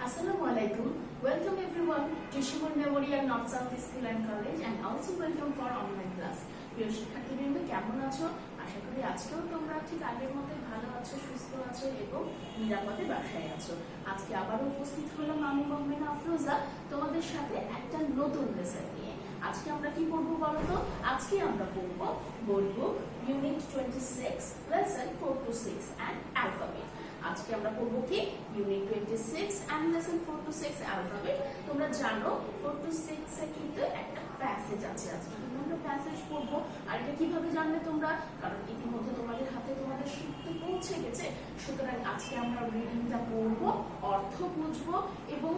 Assalamualaikum. Welcome everyone to Shimon Memorial North South School and College and also welcome for online class. প্রিয় শিক্ষার্থীবৃন্দ কেমন আছো? আশা করি আজকেও তোমরা ঠিক আগের মতোই ভালো আছো, সুস্থ আছো এবং নিরাপদে বাসায় আছো। আজকে আবারও উপস্থিত হলাম আমি মোহাম্মদ আফরোজা তোমাদের সাথে একটা নতুন লেসন নিয়ে। আজকে আমরা কি পড়বো বলো তো? আজকে আমরা পড়বো board book unit 26 lesson 4 to 6 and alphabet। আজকে আমরা পড়বো কি unit 26 and lesson 4 to 6 alphabet। তোমরা জানো 4 to 6 এ কিন্তু একটা প্যাসেজ আছে। আজকে কিন্তু আমরা প্যাসেজ পড়বো। আর এটা কিভাবে জানবে তোমরা? কারণ ইতিমধ্যে তোমাদের হাতে তোমাদের শিখতে পৌঁছে গেছে। সুতরাং আজকে আমরা রিডিংটা পড়বো, অর্থ বুঝবো এবং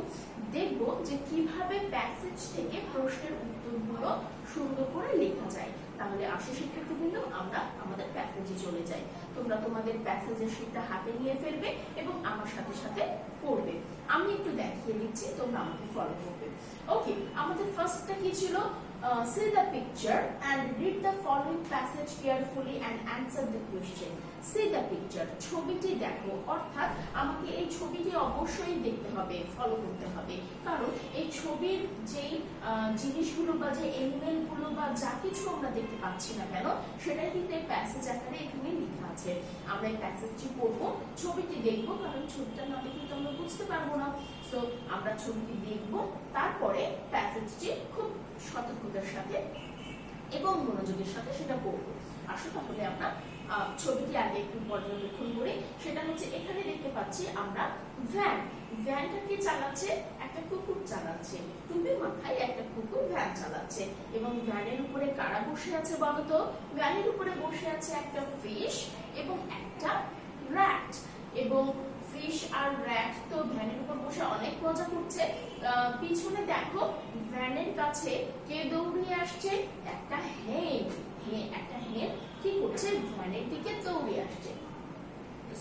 দেখবো যে কিভাবে প্যাসেজ থেকে প্রশ্নের উত্তরগুলো সুন্দর করে লেখা যায়। তাহলে আসো শিক্ষার্থীবৃন্দ আমরা আমাদের প্যাসেজে চলে যাই। তোমরা তোমাদের প্যাসেজের শীটটা হাতে নিয়ে ফেলবে এবং আমার সাথে সাথে পড়বে। আমি একটু দেখিয়ে দিচ্ছি, তোমরা আমাকে ফলো করবে। ওকে, আমাদের ফার্স্টটা কি ছিল? See the picture and read the following passage carefully and answer the question. See the picture, ছবিটি দেখো, অর্থাৎ আমাকে এই ছবিটি অবশ্যই দেখতে হবে, ফলো করতে হবে। কারণ এই ছবির যে জিনিসগুলো বা যে এলিমেন্ট গুলো বা যা কিছু আমরা দেখতে পাচ্ছি না কেন, সেটাই কিন্তু এই প্যাসেজ আকারে এখানে লেখা আছে। আমরা এই প্যাসেজটি পড়বো, ছবিটি দেখবো, কারণ ছবিটা না দেখলে তো আমরা বুঝতে পারবো না। সো আমরা ছবিটি দেখবো, তারপরে প্যাসেজটি খুব সতর্কতার সাথে এবং মনোযোগের সাথে সেটা পড়বো। আসো তাহলে আমরা ছবিটি আগে একটু পর্যবেক্ষণ করি। সেটা হচ্ছে এখানে দেখতে পাচ্ছি আমরা ভ্যান। ভ্যানটাকে চালাচ্ছে একটা কুকুর চালাচ্ছে, টুপি মাথায় একটা কুকুর ভ্যান চালাচ্ছে। এবং ভ্যানের উপরে কারা বসে আছে বলতো? ভ্যানের উপরে বসে আছে একটা ফিশ এবং একটা র্যাট। এবং ফিশ আর র্যাট তো ভ্যানের উপর বসে অনেক মজা করছে। পিছনে দেখো ভ্যানের কাছে কে দৌড়িয়ে আসছে? একটা হেন। একটা হেন কি করছে? ভ্যানের দিকে দৌড়িয়ে আসছে।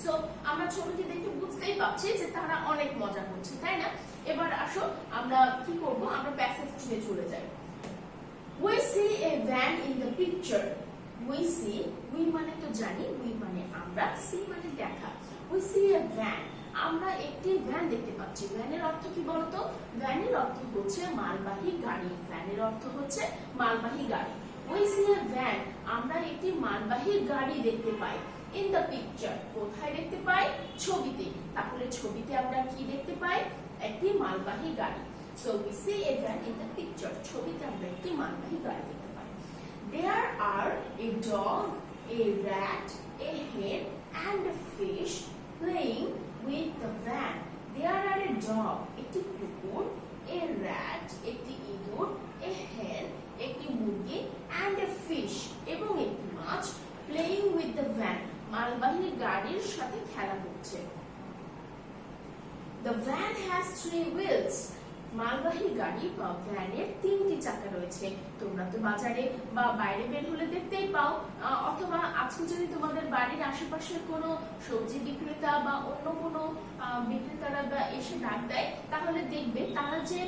সো আমরা ছবিটি দেখে বুঝতেই পারছি যে তারা অনেক মজা করছে, তাই না? এবার আসো আমরা কি করব, আমরা প্যাসেজে চলে যাই। We see a van in the picture. We see, we মানে তো জানি, we মানে আমরা, see মানে দেখা। We see a van, আমরা একটি ভ্যান দেখতে পাচ্ছি। ভ্যানের অর্থ কি বলতো? ভ্যানের অর্থ হচ্ছে মালবাহী গাড়ি। ভ্যানের অর্থ হচ্ছে মালবাহী গাড়ি। We see a van, আমরা একটি মালবাহী গাড়ি দেখতে পাই। In the picture, কোথায় দেখতে পাই? ছবিতে। তাহলে ছবিতে আমরা কি দেখতে পাই? একটি মালবাহী গাড়ি। So we see a van in the picture, ছবিতে আমরা একটি মালবাহী গাড়ি দেখতে পাই। There are a dog, a rat, a hen and a fish playing with the van. There are a dog, একটি কুকুর, a rat, একটি ইঁদুর, a hen, একটি মুরগি and a fish, এবং একটি মাছ, playing with the van, মালবাহী গাড়ির সাথে খেলা করছে। The van has 3 wheels, মালবাহী গাড়ি বা ভ্যানের 3টি চাকা রয়েছে। তোমরা তো বাজারে বা বাইরে বের হলে দেখতেই পাও, অথবা আজকে যদি তোমাদের বাড়ির আশেপাশের কোনো সবজি বিক্রেতা বা অন্য কোনো বিক্রেতারা বা এসে ডাক দেয়, তাহলে দেখবে তারা যে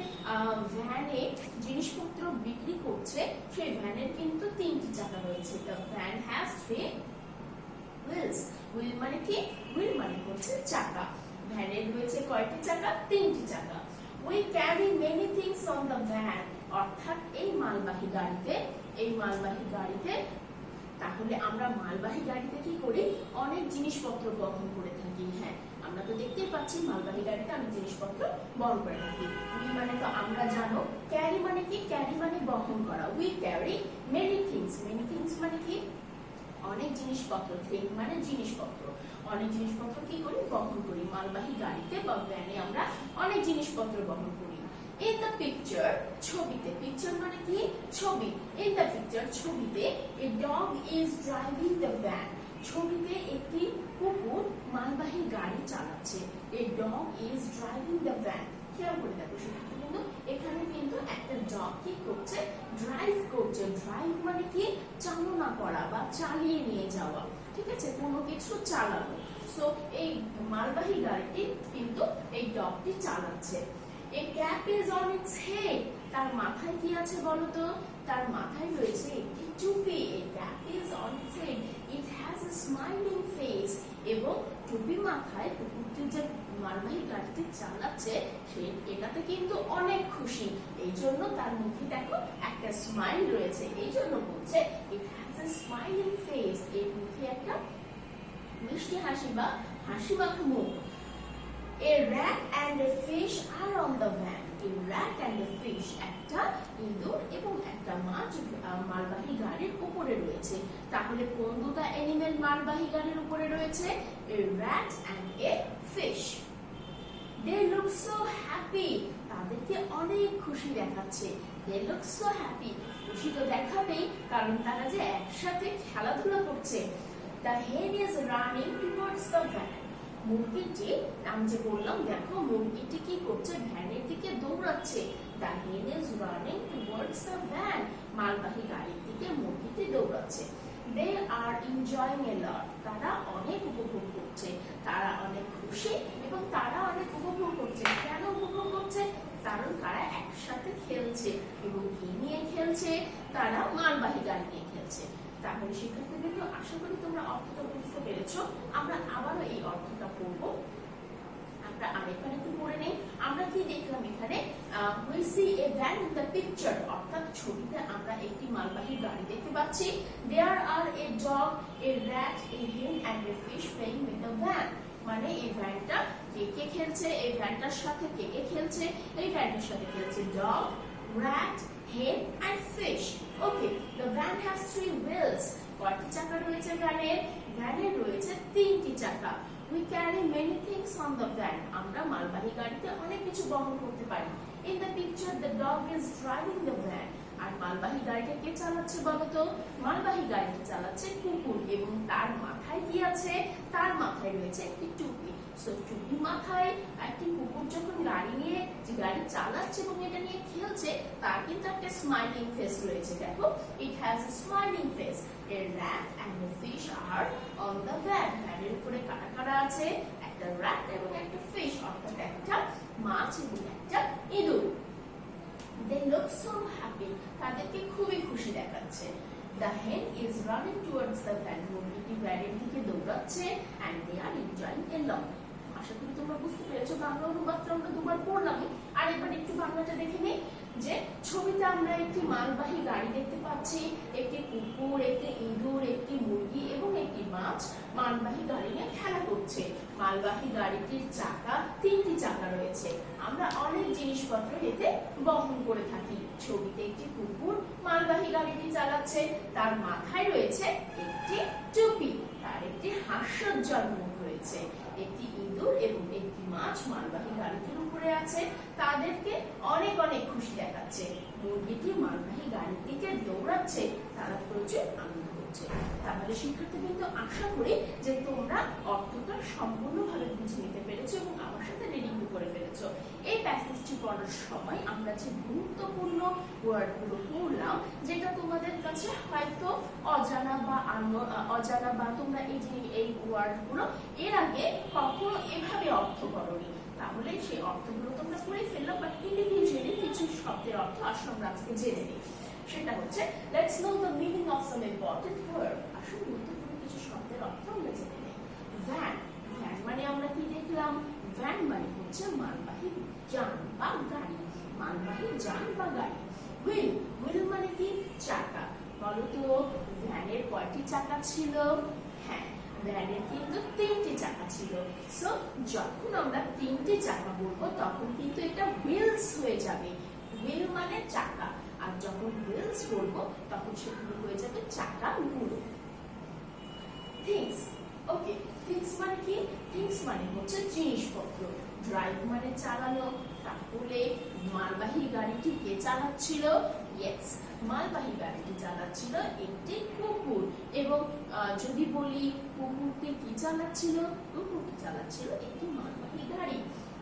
ভ্যানে জিনিসপত্র বিক্রি করছে সেই ভ্যানের কিন্তু 3টি চাকা রয়েছে। The van has 3 wheels. Wheel মানে কি? হুইল মানে হচ্ছে চাকা। ভ্যানের রয়েছে কয়টি চাকা? 3টি চাকা। We carry many things on the van, অর্থাৎ এই মালবাহী গাড়িতে তাহলে আমরা মালবাহী গাড়িতে কি করি? অনেক জিনিসপত্র বহন করে থাকি। হ্যাঁ, আমরা তো দেখতেই পাচ্ছি মালবাহী গাড়িতে আমি জিনিসপত্র বহন করে থাকি। We মানে তো আমরা জানো, ক্যারি মানে কি? ক্যারি মানে বহন করা। We carry many things. many things মানে কি? অনেক জিনিসপত্র। থিং মানে জিনিসপত্র। অনেক জিনিসপত্র কি করি? বহন করি। মালবাহী গাড়িতে বা ভ্যানে আমরা অনেক জিনিসপত্র বহন করি। In the picture, ছবিতে। পিকচার মানে কি? ছবি। In the picture, ছবিতে a dog is driving the van, ছবিতে একটি কুকুর মালবাহী গাড়ি চালাচ্ছে। A dog is driving the van, খেয়াল করে দেখো শিক্ষার্থীবৃন্দ, এখানে কিন্তু একটা ডগ কি করছে? ড্রাইভ করছে। ড্রাইভ মানে কি? চালনা করা বা চালিয়ে নিয়ে যাওয়া, ঠিক আছে? কোনো কিছু চালানো। সো এই মালবাহী গাড়িটি কিন্তু এই ডগটি চালাচ্ছে। A cap is on its head, তার মাথায় কি আছে বলতো? তার মাথায় রয়েছে একটি টুপি। A cap is on its head, it has a smiling face, এবং টুপি মাথায় কুকুরটি যে মালবাহী গাড়িটি চালাচ্ছে সে এটাতে কিন্তু অনেক খুশি। এই জন্য তার মুখে দেখো একটা স্মাইল রয়েছে, এই জন্য বলছে it has a smiling face, এর মুখে একটা মিষ্টি হাসি বা হাসি মাখা মুখ। A rat and a fish are on the van. A rat and a fish, একটা ইঁদুর এবং একটা মাছ মালবাহী গাড়ির উপরে রয়েছে। তাহলে কোন দুটো অ্যানিমেল মালবাহী গাড়ির উপরে রয়েছে? A rat and a fish. They look so happy. তাদেরকে অনেক খুশি দেখাচ্ছে। They look so happy. খুশি তো দেখাবেই, কারণ তারা যে একসাথে খেলাধুলা করছে। The hen is running towards the van. মুরগিটি, আমি যে বললাম দেখো মুরগিটি কি করছে? ভ্যানের দিকে দৌড়াচ্ছে। The hen is running towards the van. মালবাহী গাড়ির দিকে মুরগিটি দৌড়াচ্ছে। They are enjoying a lot. তারা অনেক উপভোগ করছে, তারা অনেক খুশি এবং তারা অনেক উপভোগ করছে। কেন উপভোগ করছে? কারণ তারা একসাথে খেলছে এবং কি নিয়ে খেলছে? তারা মালবাহী গাড়ি নিয়ে খেলছে। তাহলে শিক্ষার্থীবৃন্দ, আশা করি তোমরা অর্থটা বুঝতে পেরেছো। আমরা আবারও এই অর্থটা পড়বো। আমরা আরেকবার একটু পড়ে নেই। আমরা কি দেখলাম এখানে? we see a van in the picture, অর্থাৎ ছবিতে আমরা একটি মালবাহী গাড়ি দেখতে পাচ্ছি। there are a dog, a rat, a hen and a fish playing with the van. মানে এই ভ্যানটা কে কে খেলছে? এই ভ্যানটার সাথে কে কে খেলছে? এই ভ্যানটার সাথে খেলছে dog, rat, hen and fish. Okay, the van has 3 wheels. কয়টি চাকা রয়েছে ভ্যানের? ভ্যানের রয়েছে 3টি চাকা। We carry many things on the van. আমরা মালবাহী গাড়িতে অনেক কিছু বহন করতে পারি। In the picture, the dog is driving the van. আর মালবাহী গাড়িটা কে চালাচ্ছে বলতো? মালবাহী গাড়িটা চালাচ্ছে কুকুর এবং তার মাথায় কি আছে? তার মাথায় রয়েছে একটি টুপি। সো টুপি মাথায় একটি কুকুর যখন গাড়ি নিয়ে যে গাড়ি চালাচ্ছে এবং এটা নিয়ে খেলছে, তার কিন্তু একটা স্মাইলিং ফেস রয়েছে। দেখো, it has a smiling face. A rat and a fish are on the van. ভ্যানের উপরে কারা কারা আছে? একটা rat এবং একটা fish, অর্থাৎ একটা মাছ এবং একটা ইঁদুর। They look so happy. তাদেরকে খুবই খুশি দেখাচ্ছে। The hen is running towards the van. মুরগিটি ভ্যানের দিকে দৌড়াচ্ছে and they are enjoying a lot. আশা করি তোমরা বুঝতে পেরেছো। বাংলা অনুবাদটা আমরা দুবার পড়লামই, আর এবার একটু বাংলাটা দেখে নিই। যে ছবিতে আমরা একটি মালবাহী গাড়ি দেখতে পাচ্ছি, একটি কুকুর, একটি ইঁদুর, একটি মুরগি এবং একটি মাছ মালবাহী গাড়ি নিয়ে খেলা করছে। মালবাহী গাড়িটির চাকা 3টি চাকা রয়েছে। আমরা অনেক জিনিসপত্র এতে বহন করে থাকি। ছবিতে একটি কুকুর মালবাহী গাড়িটি চালাচ্ছে, তার মাথায় রয়েছে একটি টুপি, তার একটি হাস্যোজ্জ্বল মুখ রয়েছে। একটি ইঁদুর এবং একটি মাছ মালবাহী গাড়িটির উপরে আছে, তাদেরকে অনেক অনেক খুশি দেখাচ্ছে। মুরগিটি মালবাহী গাড়ির দিকে দৌড়াচ্ছে, তারা প্রচুর আনন্দ করছে। তাহলে শিক্ষার্থীবৃন্দ, আশা করি যে তোমরা অর্থটা সম্পূর্ণভাবে বুঝে নিতে পেরেছো এবং আমার সাথে রিডিং করে ফেলেছো। এই প্যাসেজটি পড়ার সময় আমরা যে গুরুত্বপূর্ণ ওয়ার্ডগুলো পড়লাম, যেটা তোমাদের কাছে হয়তো অজানা বা তোমরা এই ওয়ার্ডগুলো এর আগে কখনো এভাবে অর্থ করোনি, তাহলে সেই অর্থগুলো তোমরা পড়ে ফেললাম। বাট ইন্ডিভিজুয়ালি কিছু শব্দের অর্থ আসলে আমরা আজকে জেনে নিই। সেটা হচ্ছে let's know the meaning of some important word. আসলে গুরুত্বপূর্ণ কিছু শব্দের অর্থ আমরা জেনে নিই। ভ্যান, ভ্যান মানে আমরা কি দেখলাম? ভ্যান মানে হচ্ছে মালবাহী যান বা গাড়ি, মালবাহী যান বা গাড়ি। হুইল, হুইল মানে কি? চাকা। বলতো ভ্যানের কয়টি চাকা ছিল? হ্যাঁ, ভ্যানের কিন্তু 3টি চাকা ছিল। সো যখন আমরা 3টি চাকা বলবো তখন কিন্তু এটা হুইলস হয়ে যাবে। হুইল মানে চাকা, আর যখন হুইলস বলবো তখন সেগুলো হয়ে যাবে চাকাগুলো। থিংস, ওকে, থিংস মানে কি? থিংস মানে হচ্ছে জিনিসপত্র। ড্রাইভ মানে চালানো। তাহলে মালবাহী গাড়িটি কে চালাচ্ছিল? ইয়েস, মালবাহী গাড়িটি চালাচ্ছিল একটি কুকুর। এবং যদি বলি কুকুরটি কি চালাচ্ছিল? কুকুরটি চালাচ্ছিল একটি মালবাহী গাড়ি।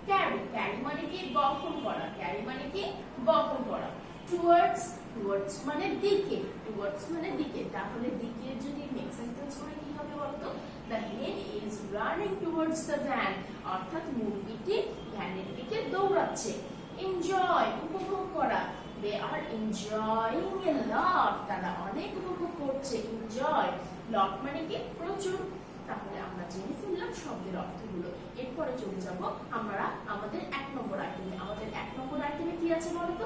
ক্যারি, ক্যারি মানে কি? বহন করা। ক্যারি মানে কি? বহন করা। টুয়ার্ডস, টুয়ার্ডস মানে দিকে। টুয়ার্ডস মানে দিকে। তাহলে দিকে যদি নেক্সট সেন্টেন্স করে কি হবে বলতো? The hen is running towards the van. অর্থাৎ মুরগিটি ভ্যানের দিকে দৌড়াচ্ছে। এনজয়, উপভোগ করা। They are enjoying a lot. তারা অনেক উপভোগ করছে। এনজয়, লট মানে কি? প্রচুর। তাহলে আমরা জেনে ফেললাম শব্দের অর্থগুলো। এরপরে চলে যাব আমরা আমাদের 1 নম্বর আইটেমে। আমাদের 1 নম্বর আইটেমে কি আছে বলতো?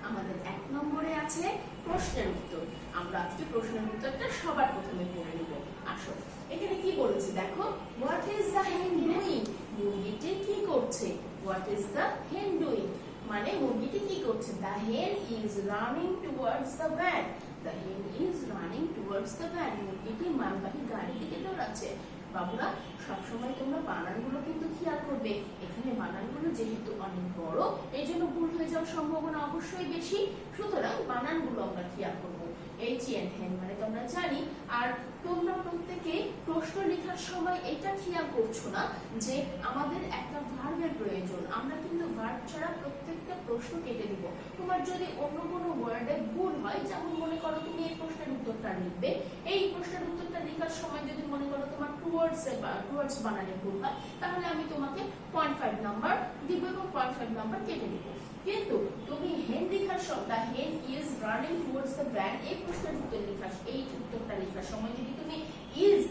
আমাদের 1 নম্বরে আছে প্রশ্নের উত্তর। আমরা আজকে প্রশ্নের উত্তরটা সবার প্রথমে পড়ে নেব। আসো, এখানে কি বলেছে দেখো, what is the hen doing? মুরগিটি কি করছে? What is the hen doing মানে মুরগিটি কি করছে? The hen is running towards the van. The hen is running towards the van. মুরগিটি মালবাহী গাড়ির দিকে দৌড়াচ্ছে। বাবুরা, সবসময় তোমরা বানানগুলো কিন্তু খেয়াল করবে। এখানে বানানগুলো যেহেতু অনেক বড়, এই জন্য ভুল হয়ে যাওয়ার সম্ভাবনা অবশ্যই বেশি। সুতরাং বানানগুলো আমরা খেয়াল করবো। এইচ এন হেন মানে তোমরা জানি। আর তোমরা প্রত্যেকে প্রশ্ন লেখার সময় এটা খেয়াল করছো না যে আমাদের একটা ভার্বের প্রয়োজন। আমরা কিন্তু ভার্ব ছাড়া প্রত্যেকটা প্রশ্ন কেটে দিব। তোমার যদি অন্য কোনো ওয়ার্ডে ভুল হয়, যেমন মনে করো তুমি এই প্রশ্নের উত্তরটা লিখবে, এই প্রশ্নের উত্তরটা লেখার সময় যদি মনে করো তোমার টুয়ার্ডস বানানে ভুল হয়, তাহলে আমি তোমাকে 0.5 নাম্বার দিব এবং 0.5 নাম্বার কেটে দিব। কিন্তু তুমি হেন লেখার সময়, the hen is running towards the van, এই প্রশ্নের উত্তরটা লেখার সময় যদি তুমি ইজ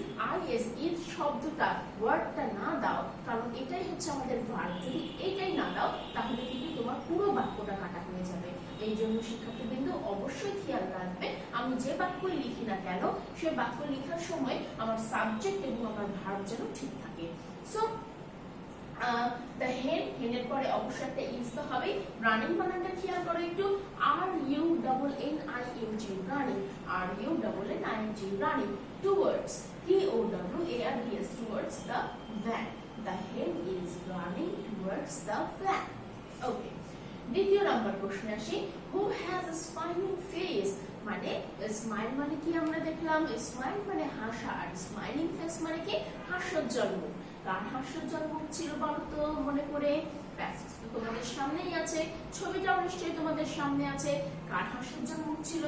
শব্দটা ওয়ার্ডটা না দাও, কারণ এটাই হচ্ছে আমাদের ভার্ব, যদি এইটাই না দাও তাহলে কিন্তু তোমার পুরো বাক্যটা কাটা হয়ে যাবে। এই জন্য শিক্ষার্থীবৃন্দ অবশ্যই খেয়াল রাখবে, আমি যে বাক্যই লিখি না কেন সে বাক্য লেখার সময় আমার সাবজেক্ট এবং আমার ভার্ব যেন ঠিক থাকে। সো দ্য হেনের পরে অবশ্যই একটা ইজ তো হবে। রানিং বানানটা খেয়াল করো একটু, RUNNING running, RUNNING running towards, TOWARDS towards the van. The hen is running towards the van. ওকে, দ্বিতীয় নাম্বার প্রশ্নে আসি, who has a smiling face? মানে স্মাইল মানে কি আমরা দেখলাম, স্মাইল মানে হাসা, আর স্মাইলিং ফেস মানে কি হাস্যোজ্জ্বল মুখ। কার হাস্যোজ্জ্বল মুখ ছিল বলো তো মনে করে? তোমাদের সামনেই আছে, ছবিটাও নিশ্চয়ই তোমাদের সামনে আছে। কার হাস্যোজ্জ্বল মুখ ছিল?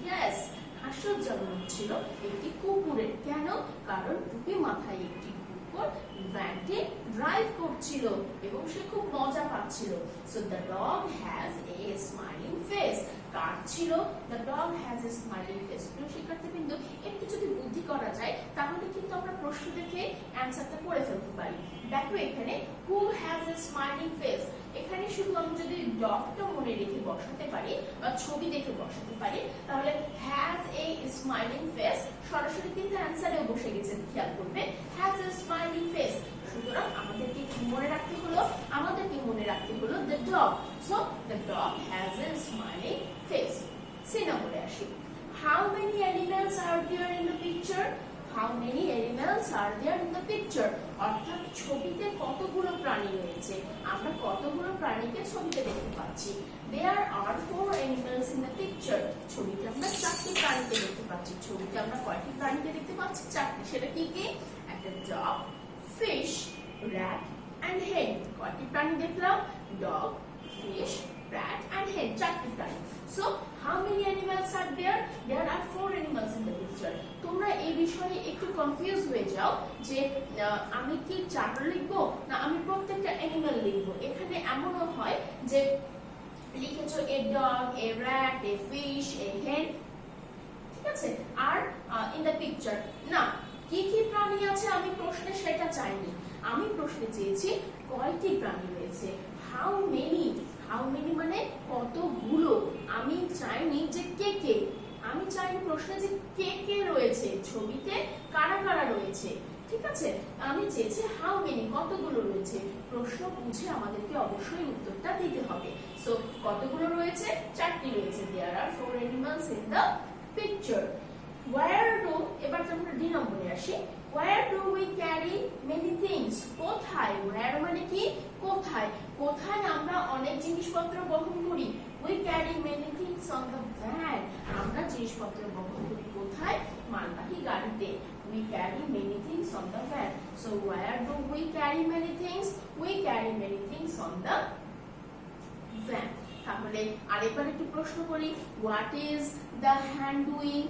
ইয়েস, হাস্যোজ্জ্বল মুখ ছিল একটি কুকুরের। কেন? কারণ টুপি মাথায় একটি কুকুর ভ্যানটি ড্রাইভ করছিল এবং সে খুব মজা পাচ্ছিল। So the dog has a smiling face. কার ছিল? The dog has a smiling face. প্রিয় শিক্ষার্থীবৃন্দ, একটু যদি বুদ্ধি করা যায় তাহলে কিন্তু আমরা প্রশ্ন দেখে অ্যান্সারটা করে ফেলতে পারি। দেখো এখানে who has a smiling face, এখানে শুধু আমি যদি ডগটা মনে রেখে বসাতে পারি বা ছবি দেখে বসাতে পারি, তাহলে হ্যাজ এ স্মাইলিং ফেস সরাসরি কিন্তু অ্যান্সারেও বসে গেছে। খেয়াল করবে, হ্যাজ এ স্মাইলিং ফেস। সুতরাং আমাদেরকে কি মনে রাখতে হলো? আমাদেরকে মনে রাখতে হলো the dog. So the dog has a smiling face. C নম্বরে আসি, how many animals are there in the picture? How many animals are there in the picture, অর্থাৎ ছবিতে কতগুলো প্রাণী রয়েছে। আমরা কতগুলো প্রাণীকে ছবিতে দেখতে পাচ্ছি। দেয়ার আর 4 অ্যানিমালস ইন দ্য পিকচার, ছবিতে আমরা 4টি প্রাণীকে দেখতে পাচ্ছি। ছবিতে আমরা কয়টি প্রাণীকে দেখতে পাচ্ছি? 4টি। সেটা কি কি? একটা dog, fish, rat and hen। কয়টি প্রাণী দেখলাম? Dog, fish, rat and hen, 4টি প্রাণী। So how many animals are there? There are 4 animals in the picture. তোমরা এই বিষয়ে একটু কনফিউজ হয়ে যাও যে আমি কি 4 লিখবো না আমি প্রত্যেকটা অ্যানিমাল লিখবো। এখানে এমনও হয় যে লিখেছো a dog, a rat, a fish, a hen, ঠিক আছে? আর in the picture না, কি কি প্রাণী আছে আমি প্রশ্নে সেটা চাইনি। আমি প্রশ্নে চেয়েছি কয়টি প্রাণী রয়েছে। হাউ মেনি, হাউ মেনি মানে কতগুলো। আমি চাইনি যে কে কে, আমি চাইনি প্রশ্নে যে কে কে রয়েছে, ছবিতে কারা কারা রয়েছে। ঠিক আছে, আমি চেয়েছি হাউ মেনি কতগুলো রয়েছে। প্রশ্ন বুঝে আমাদেরকে অবশ্যই উত্তরটা দিতে হবে। সো কতগুলো রয়েছে? 4টি রয়েছে। দেয়ার আর 4 animals in the picture. Where do, এবার আমরা ডি নম্বরে আসি, where do we carry many things? কোথায়? where মানে কি? কোথায়? কোথায় আমরা অনেক জিনিসপত্র বহন করি? we carry many things on the van। আমরা জিনিসপত্র বহন করি কোথায়? মালবাহী গাড়িতে। we carry many things on the van। so where do we carry many things? we carry many things on the van। তাহলে আরেকবার একটু প্রশ্ন করি, what is the hen doing?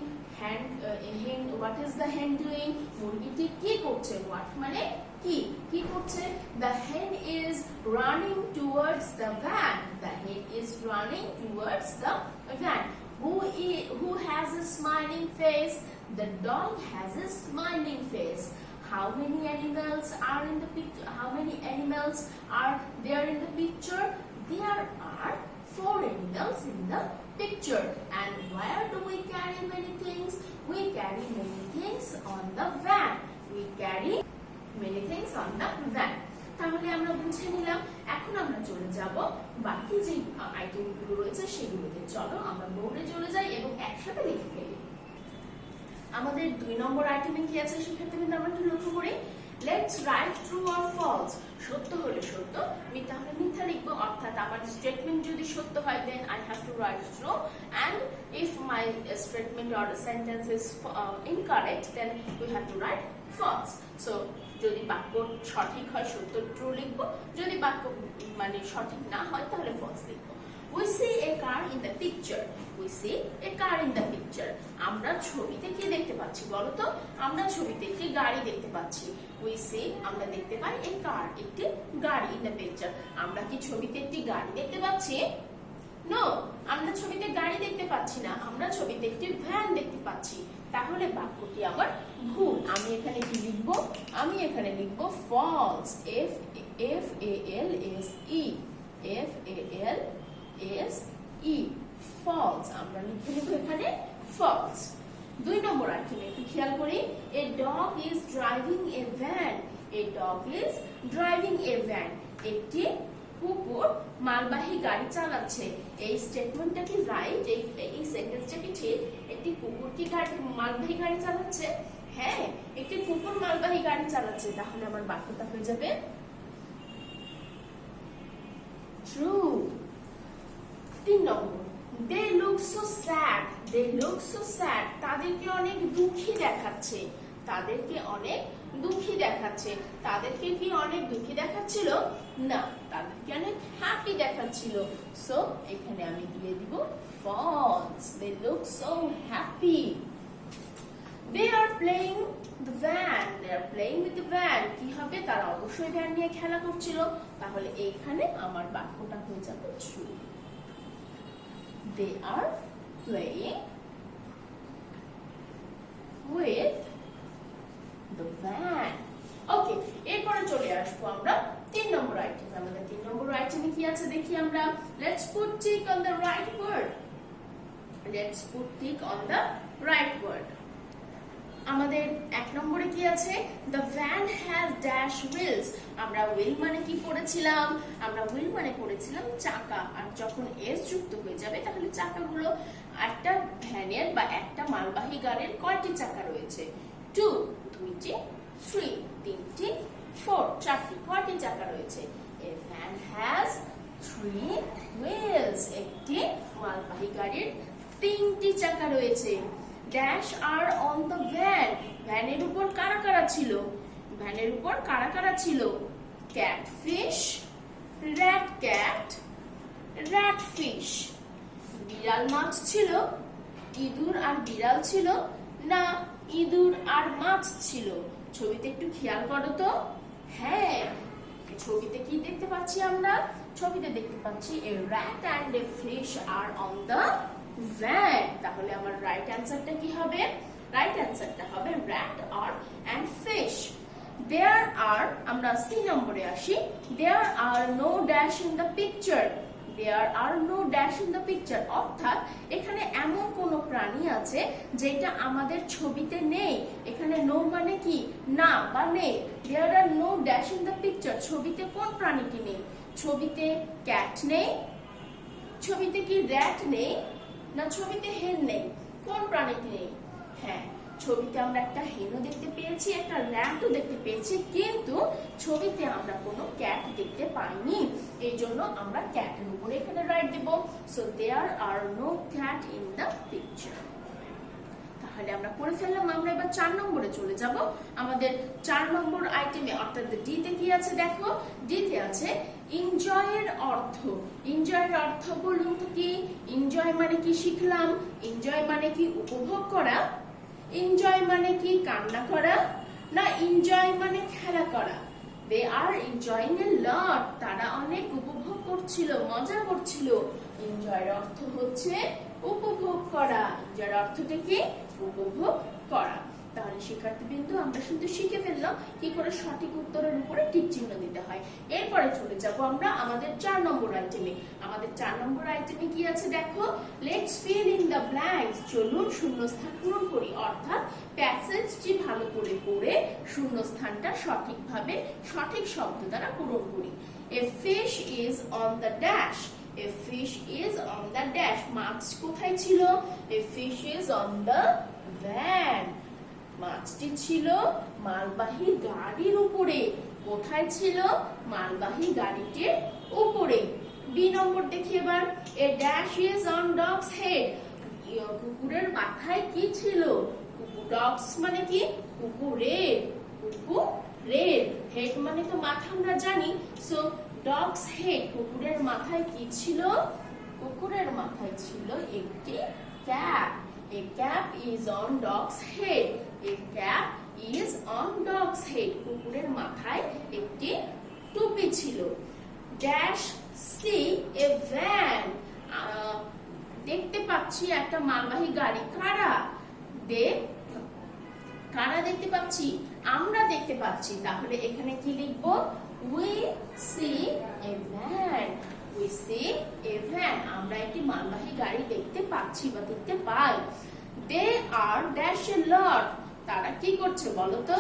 What is the hen doing? মুরগিটি কি করছে? What মানে কি, কি করছে? The hen is running towards the van। The hen is running towards the van। Who has a smiling face? The dog has a smiling face. How many animals are in the picture? How many animals are there in the picture? There are 4 animals in the picture. And where do we carry many things? We carry many things on the van. We carry many things on the van. তাহলে আমরা বুঝে নিলাম। এখন আমরা চলে যাব বাকি যে আইটেমগুলো রয়েছে সেগুলোতে। চলো আমরা বোর্ডে চলে যাই এবং একসাথে লিখে ফেলি। আমাদের 2 নম্বর আইটেমে কি আছে শিক্ষার্থীবৃন্দ, আমরা একটু লক্ষ্য করি। Let's write true or false. সত্য হলে সত্য, মিথ্যা হলে মিথ্যা লিখবো। অর্থাৎ আমার স্টেটমেন্ট যদি সত্য হয় then I have to write true, and if my statement or sentence is incorrect then we have to write false. So যদি বাক্য সঠিক হয় সত্য ট্রু লিখবো, যদি বাক্য মানে সঠিক না হয় তাহলে ফলস লিখবো। We see a car in the picture. We see a car in the picture. আমরা ছবিতে কি দেখতে পাচ্ছি বলো তো? আমরা ছবিতে একটি গাড়ি দেখতে পাচ্ছি। We see আমরা দেখতে পাই a car, একটি গাড়ি in the picture. আমরা কি ছবিতে একটি গাড়ি দেখতে পাচ্ছি? No, আমরা ছবিতে গাড়ি দেখতে পাচ্ছি না, আমরা ছবিতে একটি ভ্যান দেখতে পাচ্ছি। তাহলে বাক্যটি আমার ভুল। আমি এখানে কি লিখব? আমি এখানে লিখব false. F A L S E. F A L S E. false. আমরা লিখে নেব এখানে false. 2 নম্বর আইটেমে একটু খেয়াল করি। A dog is driving a van. A dog is driving a van. একটি কুকুর মালবাহী গাড়ি চালাচ্ছে। এই স্টেটমেন্টটা কি রাইট? এই সেন্টেন্সটা কি ঠিক? একটি কুকুর কি মালবাহী গাড়ি চালাচ্ছে? হ্যাঁ, একটি কুকুর মালবাহী গাড়ি চালাচ্ছে। তাহলে আমার বাক্যটা হয়ে যাবে true. 3 number, they look so sad. They look so sad. তাদেরকে অনেক দুঃখী দেখাচ্ছে। তাদেরকে অনেক দুঃখী দেখাচ্ছে। তাদেরকে কি অনেক দুঃখী দেখাচ্ছিল? না, তাদেরকে অনেক হ্যাপি দেখাচ্ছিল। সো এখানে আমি দিয়ে দিব false. They look so happy. They are playing the van. They are playing with the van. কি হবে? তারা অবশ্যই ভ্যান নিয়ে খেলা করছিল। তাহলে এখানে আমার বাক্যটা হয়ে যাবে true. They are playing with the van. ওকে, এরপরে চলে আসবো আমরা 3 নম্বর আইটেমে। আমাদের 3 নম্বর আইটেমে কি আছে দেখি আমরা। Let's put tick on the right word. Let's put tick on the right word. আমাদের 1 নম্বরে কি আছে? The van has dash wheels. আমরা wheel মানে কি পড়েছিলাম? আমরা wheel মানে পড়েছিলাম চাকা। আর যখন s যুক্ত হয়ে যাবে তাহলে চাকাগুলো একটা ভ্যানের বা একটা মালবাহী গাড়ির কয়টি চাকা রয়েছে? 2, 2টি, 3, 3টি, 4, 4টি। কয়টি চাকা রয়েছে? A van has 3 wheels. একটি মালবাহী গাড়ির 3টি চাকা রয়েছে। Dash are on the van. ভ্যানের উপর কারা কারা ছিল? ভ্যানের উপর কারা কারা ছিল? Catfish, rat cat, rat fish. বিড়াল মাছ ছিল? ইঁদুর আর বিড়াল ছিল? না, ইঁদুর আর মাছ ছিল। ছবিতে একটু খেয়াল করো তো। হ্যাঁ, ছবিতে কি দেখতে পাচ্ছি আমরা? ছবিতে দেখতে পাচ্ছি a rat and a fish are on the van. তাহলে আমার রাইট অ্যানসারটা কি হবে? রাইট অ্যানসারটা হবে rat or and fish. There are, আমরা সি নম্বরে আসি। There are no dash in the picture. There are no dash in the picture. অর্থাৎ এখানে এমন কোন প্রাণী আছে যেটা আমাদের ছবিতে নেই। এখানে no মানে কি? না বা নেই। There are no dash in the picture. ছবিতে কোন প্রাণীটি নেই? ছবিতে ক্যাট নেই, ছবিতে কি র্যাট নেই, না ছবিতে হেন নেই? কোন প্রাণীটি নেই? হ্যাঁ, ছবিতে আমরা একটা হেনও দেখতে পেয়েছি, একটা র্যাটও দেখতে পেয়েছি, কিন্তু ছবিতে আমরা কোনো ক্যাট দেখতে পাইনি। এই জন্য আমরা ক্যাটের উপরে এখানে রাইট দেব। So there are no cat in the picture. তাহলে আমরা করে ফেললাম। আমরা এবার 4 নম্বরে চলে যাব। আমাদের 4 নম্বর আইটেমে অর্থাৎ ডি তে কি আছে দেখো। ডি তে আছে এনজয় এর অর্থ। এনজয় এর অর্থ বলুন তো কি? এনজয় মানে কি শিখলাম? এনজয় মানে কি উপভোগ করা? এনজয় মানে কি কান্না করা? না এনজয় মানে খেলা করা? দে আর এনজয়িং এ লট। তারা অনেক উপভোগ করছিল, মজা করছিল। এনজয়ের অর্থ হচ্ছে উপভোগ করা। এনজয়ের অর্থটা কি? উপভোগ করা। তাহলে শিক্ষার্থীবৃন্দু আমরা কিন্তু শিখে ফেললাম কি করে সঠিক উত্তরের উপরে টিক চিহ্ন দিতে হয়। এরপরে চলে যাব আমরা আমাদের 4 নম্বর আইটেমে। আমাদের 4 নম্বর আইটেমে কি আছে দেখো, let's fill in the blanks. চলুন শূন্যস্থান পূরণ করি, অর্থাৎ প্যাসেজটি ভালো করে পড়ে শূন্যস্থানটা সঠিকভাবে সঠিক শব্দ দ্বারা পূরণ করি। A fish is on the dash. A fish is on the dash. মাছ কোথায় ছিল? A fish is on the van. মাছটি ছিল মালবাহী গাড়ির উপরে। কোথায় ছিল? মালবাহী গাড়িটির উপরে। বি নম্বর দেখি এবার, A dash is on dog's head. কুকুরের মাথায় কি ছিল? ডগস মানে কি? কুকুরের। কুকুরের হেড মানে তো মাথা আমরা জানি, সো ডগস হেড কুকুরের মাথায় কি ছিল? কুকুরের মাথায় ছিল একটি cap. A cap is on dog's head. A cap is on dog's head. কুকুরের মাথায় একটি টুপি ছিল। Dash see a van. দেখতে পাচ্ছি একটা মালবাহী গাড়ি। কারা দেখতে পাচ্ছি? আমরা দেখতে পাচ্ছি। তাহলে এখানে কি লিখবো? We see a van. We see a van. আমরা একটি মালবাহী গাড়ি দেখতে পাচ্ছি বা দেখতে পাই। They are dash a lot. তারা কি করছে বলো তো?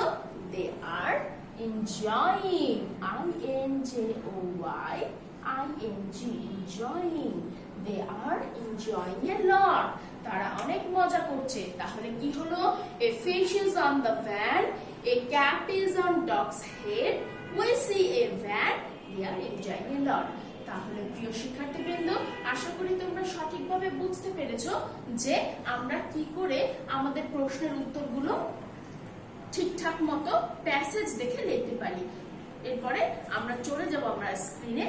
They are enjoying. I-N-J-O-Y I-N-G enjoying. They are enjoying a lot. তারা অনেক মজা করছে। তাহলে কি হলো? A fish is on the van. A cap is on dog's head. We see a van. They are enjoying a lot. তাহলে প্রিয় শিক্ষার্থীবৃন্দ, আশা করি তোমরা সঠিকভাবে বুঝতে পেরেছো যে আমরা কি করে আমাদের প্রশ্নের উত্তরগুলো ঠিকঠাক মতো প্যাসেজ দেখে লিখতে পারি। এরপরে আমরা চলে যাব আমরা স্ক্রিনে।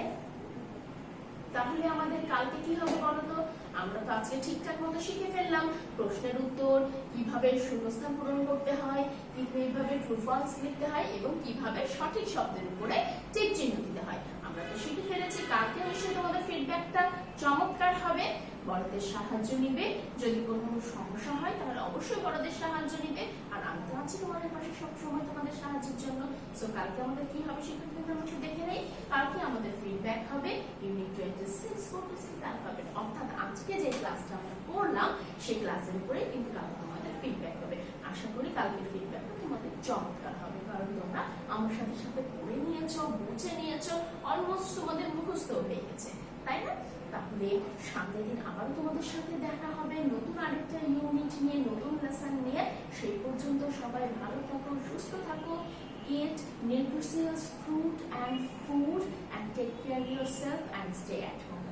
তাহলে আমাদের কালকে কি হবে বলতো? আমরা তো আজকে ঠিকঠাক মতো শিখে ফেললাম প্রশ্নের উত্তর, কিভাবে শূন্যস্থান পূরণ করতে হয়, কিভাবে ট্রু ফলস লিখতে হয় এবং কিভাবে সঠিক শব্দের উপরে টিক চিহ্ন দিতে হয়। আমরা তো শিখে ফেলেছি। কালকে নিশ্চয়ই তোমাদের ফিডব্যাকটা চমৎকার হবে। বড়দের সাহায্য নিবে। যদি কোনো সমস্যা হয় তাহলে অবশ্যই বড়দের সাহায্য নিবে। আর আমি তো আছি তোমাদের পাশে সবসময় তোমাদের সাহায্যের জন্য। সো কালকে আমাদের কি হবে শিক্ষার্থীদের মধ্যে দেখে নেই। কালকে আমাদের ফিডব্যাক হবে ইউনিট 26 46 অ্যালফাবেট, অর্থাৎ আজকে যে ক্লাসটা আমরা করলাম সেই ক্লাসের উপরে কিন্তু কালকে তোমাদের ফিডব্যাক হবে। আশা করি কালকের ফিডব্যাকটা তোমাদের চমৎকার হবে, কারণ তোমরা আমার সাথে সাথে পড়ে নিয়েছো, বুঝে নিয়েছো, অলমোস্ট তোমাদের মুখস্থ হয়ে গেছে, তাই না? তাহলে সামনের দিন আবারও তোমাদের সাথে দেখা হবে নতুন আরেকটা ইউনিট নিয়ে, নতুন লেসন নিয়ে। সেই পর্যন্ত সবাই ভালো থাকো, সুস্থ থাকো। Eat nutritious fruit and food and take care of yourself and stay at home.